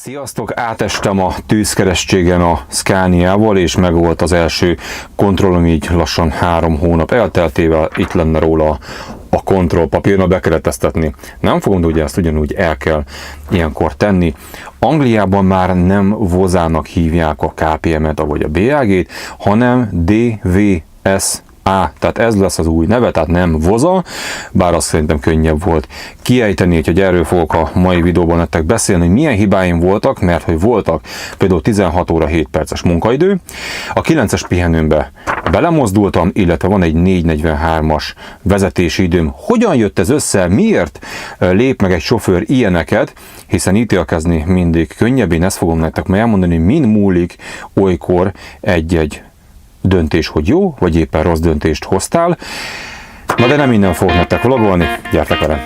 Sziasztok! Átestem a tűzkeresztségen a Scaniával, és meg volt az első kontrollom, így lassan 3 hónap elteltével itt lenne róla a kontrollpapír, be kellett tesztetni. Nem fogom, de ugye ezt ugyanúgy el kell ilyenkor tenni. Angliában már nem Vozának hívják a KPM-et, vagy a BAG-t, hanem DVS. Tehát ez lesz az új neve, tehát nem Voza, bár azt szerintem könnyebb volt kiejteni, hogy erről fogok a mai videóban nektek beszélni, hogy milyen hibáim voltak, mert hogy voltak például 16 óra 7 perces munkaidő, a 9-es pihenőmbe belemozdultam, illetve van egy 4:43-as vezetési időm. Hogyan jött ez össze, miért lép meg egy sofőr ilyeneket, hiszen ítélkezni mindig könnyebb, én ezt fogom nektek majd elmondani, min múlik olykor egy-egy döntés, hogy jó, vagy éppen rossz döntést hoztál. Na de nem minden fogok nektek vlogolni, gyertek velem!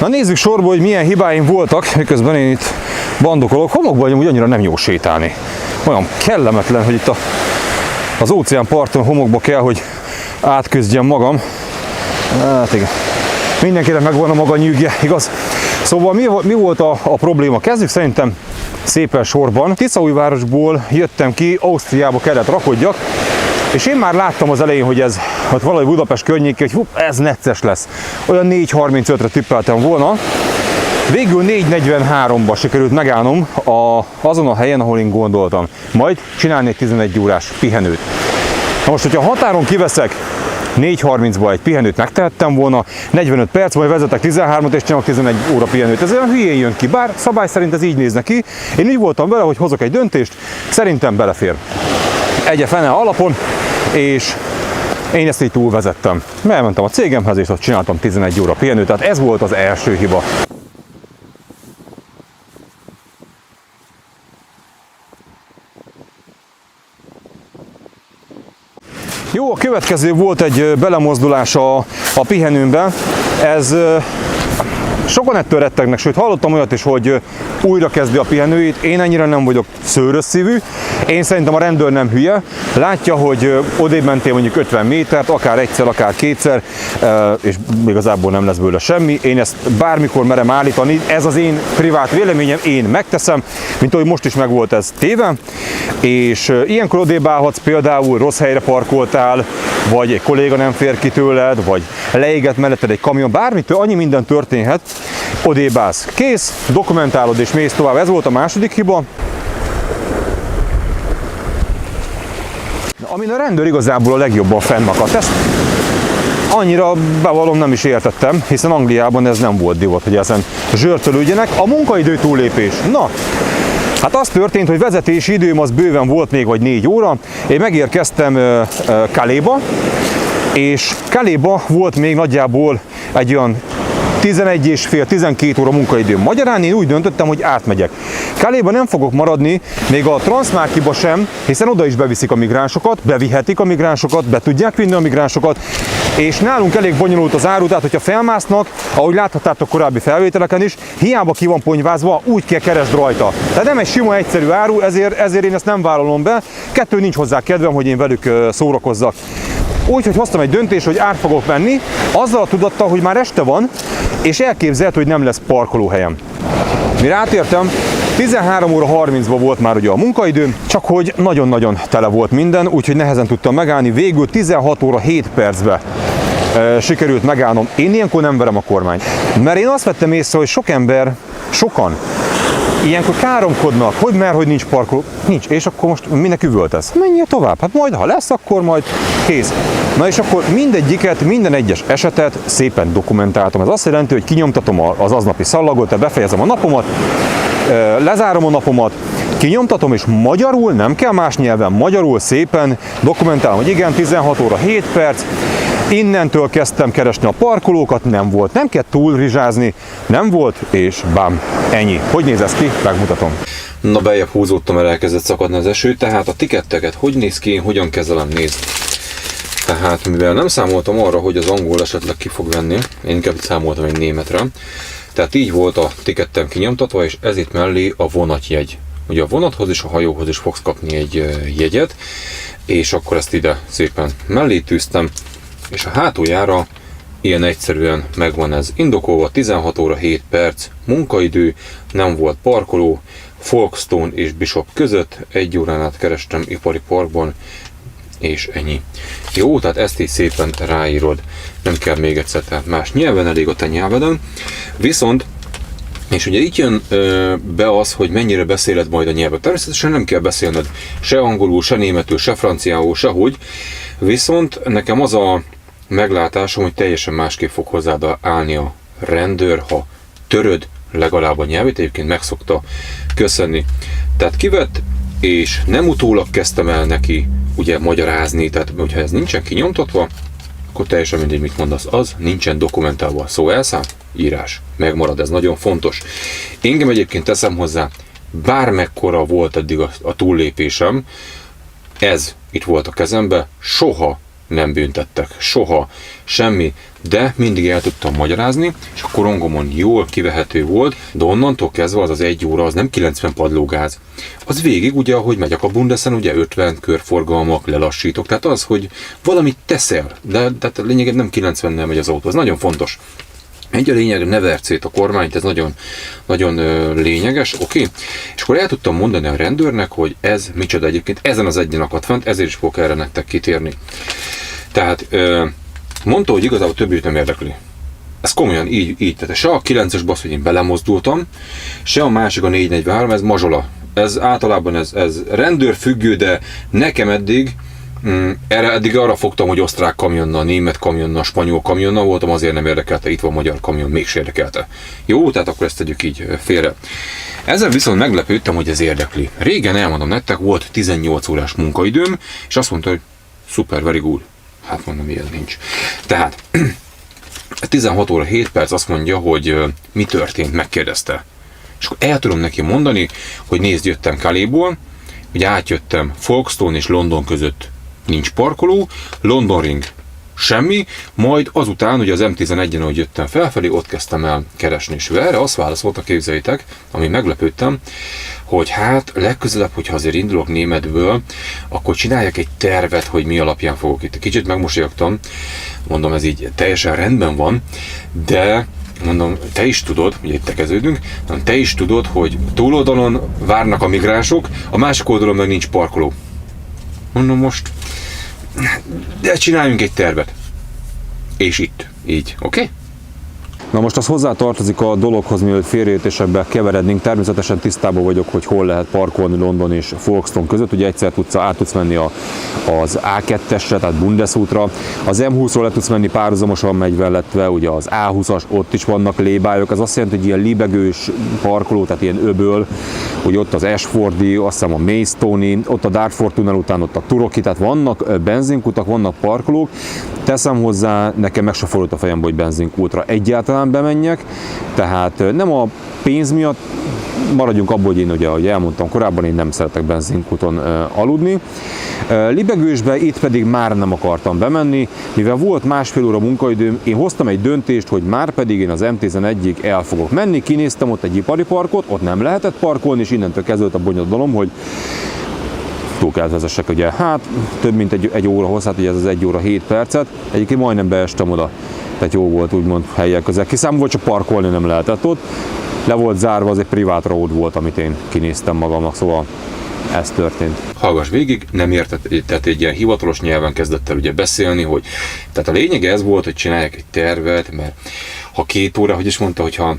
Na nézzük sorba, hogy milyen hibáim voltak, miközben én itt bandokolok. Homokban vagyunk, úgy annyira nem jó sétálni. Olyan kellemetlen, hogy itt az óceán parton homokba kell, hogy átküzdjem magam. Hát igen, mindenkinek megvan a maga nyűgje, igaz? Szóval mi volt a probléma? Kezdjük szerintem szépen sorban. Tiszaújvárosból jöttem ki, Ausztriába kellett rakodjak, és én már láttam az elején, hogy ez ott valahogy Budapest környékén, hogy ez necces lesz. Olyan 4:35-re tippeltem volna. Végül 4:43-ba sikerült megállnom azon a helyen, ahol én gondoltam. Majd csinálni egy 11 órás pihenőt. Na most, hogyha határon kiveszek 4:30-ba egy pihenőt megtehettem volna, 45 perc, majd vezetek 13-at és csinálok 11 óra pihenőt. Ez olyan hülyén jön ki, bár szabály szerint ez így néz neki. Én úgy voltam vele, hogy hozok egy döntést, szerintem belefér. Egy fene alapon, és én ezt így túlvezettem. Elmentem a cégemhez, és ott csináltam 11 óra pihenőt, tehát ez volt az első hiba. Jó, a következő volt egy belemozdulás a pihenőmben. Ez sokan ettől rettegnek, sőt hallottam olyat is, hogy újra kezdi a pihenőit. Én ennyire nem vagyok szőrös szívű. Én szerintem a rendőr nem hülye. Látja, hogy odébb mentél mondjuk 50 métert, akár egyszer, akár kétszer, és igazából nem lesz belőle semmi. Én ezt bármikor merem állítani. Ez az én privát véleményem, én megteszem, mint ahogy most is meg volt ez téve. És ilyenkor odébb állhatsz, például rossz helyre parkoltál, vagy egy kolléga nem fér ki tőled, vagy leégett melletted egy kamion, bármitől, annyi minden történhet, odébb állsz. Kész, dokumentálod és mész tovább. Ez volt a második hiba. Amin a rendőr igazából a legjobban fennakadt. Ezt annyira bevallom nem is értettem, hiszen Angliában ez nem volt divat, hogy ezen zsörtölődjenek. A munkaidő túllépés. Na, hát az történt, hogy vezetési időm az bőven volt még vagy 4 óra. Én megérkeztem Calais-ba, és Calais-ba volt még nagyjából egy olyan 11,5-12 óra munkaidőm. Magyarán én úgy döntöttem, hogy átmegyek. Calais-ba nem fogok maradni, még a Transmarkiba sem, hiszen oda is beviszik a migránsokat, bevihetik a migránsokat, be tudják vinni a migránsokat, és nálunk elég bonyolult az áru, tehát hogyha felmásznak, ahogy láthattátok korábbi felvételeken is, hiába ki van ponyvázva, úgy kell keresd rajta. Tehát nem egy sima, egyszerű áru, ezért én ezt nem vállalom be. Kettő, nincs hozzá kedvem, hogy én velük szórakozzak. Úgyhogy hoztam egy döntést, hogy át fogok menni, azzal a tudattal, hogy már este van, és elképzelhető, hogy nem lesz parkolóhelyem. Mire átértem, 13 óra 30-ban volt már ugye a munkaidőm, csak hogy nagyon-nagyon tele volt minden, úgyhogy nehezen tudtam megállni. Végül 16 óra 7 percbe sikerült megállnom. Én ilyenkor nem verem a kormányt. Mert én azt vettem észre, hogy sok ember sokan ilyenkor káromkodnak, hogy nincs parkoló. Nincs, és akkor most minek üvöltesz? Menjél tovább, hát majd ha lesz, akkor majd kész. Na és akkor mindegyiket, minden egyes esetet szépen dokumentáltam. Ez azt jelenti, hogy kinyomtatom az aznapi szallagot, tehát befejezem a napomat, lezárom a napomat, kinyomtatom, és magyarul, nem kell más nyelven, magyarul szépen dokumentálom, hogy igen, 16 óra 7 perc, innentől kezdtem keresni a parkolókat, nem volt, nem kell túl rizsázni, nem volt, és bám, ennyi. Hogy néz ez ki? Megmutatom. Na, beljebb húzódtam, mert elkezdett szakadni az eső, tehát a tiketteket hogy néz ki, én hogyan kezelem, nézd. Tehát mivel nem számoltam arra, hogy az angol esetleg ki fog venni, én inkább számoltam egy németre, tehát így volt a tikettem kinyomtatva, és ez itt mellé a vonatjegy. Ugye a vonathoz és a hajóhoz is fogsz kapni egy jegyet, és akkor ezt ide szépen mellé tűztem, és a hátuljára ilyen egyszerűen megvan ez indokolva, 16 óra 7 perc, munkaidő, nem volt parkoló, Folkestone és Bishop között, 1 órán át kerestem ipari parkban, és ennyi. Jó, tehát ezt így szépen ráírod, nem kell még egyszer, tehát más nyelven, elég a te nyelveden. Viszont, és ugye itt jön be az, hogy mennyire beszéled majd a nyelvet. Természetesen nem kell beszélned se angolul, se németül, se franciául, sehogy. Viszont nekem az a meglátásom, hogy teljesen másképp fog hozzád állni a rendőr, ha töröd legalább a nyelvét, egyébként meg szokta köszönni. Tehát kivett, és nem utólag kezdtem el neki ugye magyarázni, tehát hogyha ez nincsen kinyomtatva, akkor teljesen mindegy, mit mondasz, az nincsen dokumentálva. Szóval elszám, írás, megmarad, ez nagyon fontos. Engem egyébként teszem hozzá, bármekkora volt eddig a túllépésem, ez itt volt a kezembe, soha nem büntettek, soha, semmi, de mindig el tudtam magyarázni, és a korongomon jól kivehető volt, de onnantól kezdve az az 1 óra, az nem 90 padlógáz. Az végig ugye, ahogy megyek a Bundesen, ugye 50 körforgalmak, lelassítok, tehát az, hogy valamit teszel, de tehát lényegében nem 90-nel megy az autó, ez nagyon fontos. Egy a lényeg, ne verd szét a kormányt, ez nagyon, nagyon lényeges, oké? És akkor el tudtam mondani a rendőrnek, hogy ez micsoda egyébként, ezen az egyen akadt fent, ezért is fogok erre nektek kitérni. Tehát mondta, hogy igazából többit nem érdekli. Ez komolyan így, tehát se a 9-es bassz, hogy én belemozdultam, se a másik a 443, ez mazsola. Ez általában ez rendőr függő, de nekem eddig arra fogtam, hogy osztrák kamionnal, német kamionnal, spanyol kamionnal voltam, azért nem érdekelte, itt van magyar kamion, mégse érdekelte. Jó, tehát akkor ezt tegyük így félre. Ezzel viszont meglepődtem, hogy ez érdekli. Régen, elmondom nektek, volt 18 órás munkaidőm, és azt mondta, hogy szuper, very good. Hát mondom, ilyen nincs. Tehát 16 óra 7 perc azt mondja, hogy mi történt, megkérdezte. És akkor el tudom neki mondani, hogy nézd, jöttem Calais-ból, ugye átjöttem Folkestone és London között nincs parkoló, London Ring semmi, majd azután, ugye az M11-en, ahogy jöttem felfelé, ott kezdtem el keresni, és erre azt válaszolta, képzeljétek, ami meglepődtem, hogy hát legközelebb, hogyha azért indulok németből, akkor csináljak egy tervet, hogy mi alapján fogok itt. Kicsit megmosolyogtam, mondom, ez így teljesen rendben van, de mondom, te is tudod, ugye itt tekeződünk, te is tudod, hogy túloldalon várnak a migránsok, a másik oldalon meg nincs parkoló. Mondom most, de csináljunk egy tervet. És itt, így, oké? Na most az hozzá tartozik a dologhoz, mielőtt félreértésekbe keverednénk. Természetesen tisztában vagyok, hogy hol lehet parkolni London és Folkestone között. Ugye egyszer át tudsz menni az A2-esre, tehát Bundesútra. Az M20-ról le tudsz menni párhuzamosan megy illetve ugye az A20-as, ott is vannak lébályok. Ez azt jelenti, hogy ilyen libegős parkoló, tehát ilyen öböl, hogy ott az Ashfordi, azt hiszem a Maidstone-i, ott a Dartford tunnel után ott a Turoki, tehát vannak benzinkutak, vannak parkolók. Teszem hozzá, nekem meg se fordult a fejembe, hogy benzinkútra egyáltalán bemenjek, tehát nem a pénz miatt, maradjunk abból, hogy én ugye, ahogy elmondtam korábban, én nem szeretek benzinkúton aludni. Libegősbe itt pedig már nem akartam bemenni, mivel volt másfél óra munkaidőm, én hoztam egy döntést, hogy már pedig én az M11-ig el fogok menni, kinéztem ott egy ipari parkot, ott nem lehetett parkolni, és innentől kezdődött a bonyodalom, hogy túl kellett vezessek, ugye, hát több mint egy óra hosszát, ugye ez az 1 óra 7 percet, egyébként majdnem beestem oda, tehát jó volt úgymond helyek közel. Kiszámolva csak parkolni nem lehetett ott, le volt zárva, az egy privát road volt, amit én kinéztem magamnak, szóval ez történt. Hallgass végig, nem értett, tehát egy ilyen hivatalos nyelven kezdett el ugye beszélni, hogy tehát a lényege ez volt, hogy csinálják egy tervet, mert ha 2 óra, hogy is mondta, hogyha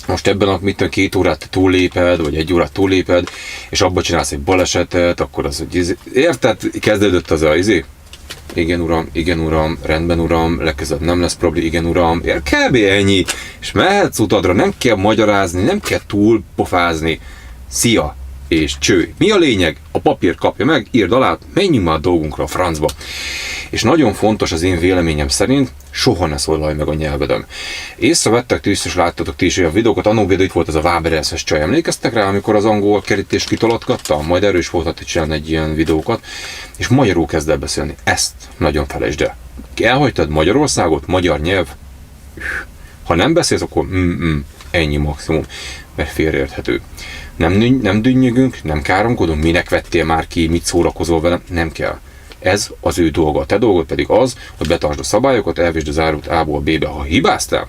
Most ebben a 2 órát túlléped, vagy 1 órát túlléped, és abba csinálsz egy balesetet, akkor az, hogy érted, kezdődött az a igen uram, rendben uram, legközelebb nem lesz probléma, igen uram, kb. Ennyi, és mehetsz utadra, nem kell magyarázni, nem kell túl pofázni, szia, és cső. Mi a lényeg? A papír kapja meg, írd alá, menjünk már a dolgunkra a francba. És nagyon fontos az én véleményem szerint, soha ne szólalj meg a nyelvedem. Észrevettek, ti biztos láttatok ti is olyan videókat, annó például itt volt az a Waberelses csaj, emlékeztek rá, amikor az angol kerítést kitolotkatta? Majd erről is volt csinálni egy ilyen videókat, és magyarul kezd el beszélni. Ezt nagyon felejtsd el. Elhagytad Magyarországot, magyar nyelv, ha nem beszélsz, akkor ennyi maximum, mert félreérthető. Nem dünnyögünk, nem káromkodunk, minek vettél már ki, mit szórakozol velem, nem kell. Ez az ő dolga. A te dolgod pedig az, hogy betartsd a szabályokat, elvisd az árut A-ból B-be, ha hibáztál,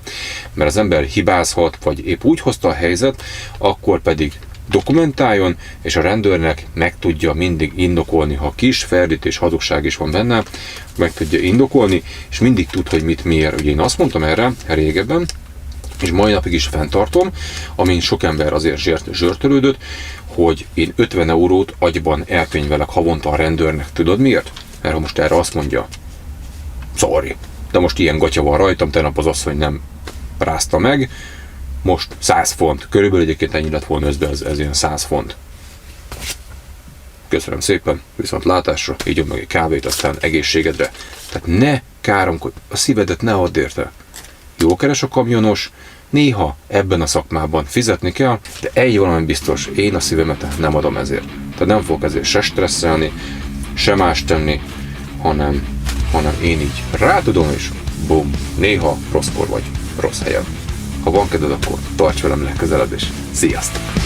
mert az ember hibázhat, vagy épp úgy hozta a helyzet, akkor pedig dokumentáljon, és a rendőrnek meg tudja mindig indokolni, ha kis ferdítés, hazugság is van benne, meg tudja indokolni, és mindig tud, hogy mit miért. Ugye én azt mondtam erre régebben, és mai napig is fenntartom, amin sok ember azért zsörtölődött, hogy én 50 eurót agyban elkönyvelek havonta a rendőrnek. Tudod miért? Mert ha most erre azt mondja, sorry, de most ilyen gatya van rajtam, tegnap az asszony nem rázta meg, most 100 font, körülbelül egyébként ennyi lett volna összbe, ez ilyen 100 font. Köszönöm szépen, viszont látásra, így meg egy kávét, aztán egészségedre. Tehát ne káromkodj, a szívedet ne add érte. Jó keres a kamionos, néha ebben a szakmában fizetni kell, de egy valami biztos, én a szívemet nem adom ezért. Tehát nem fogok ezért se stresszelni, se más tenni, hanem én így rátudom, és bum, néha rosszkor vagy, rossz helyen. Ha van kedved, akkor tarts velem legközelebb, és sziasztok!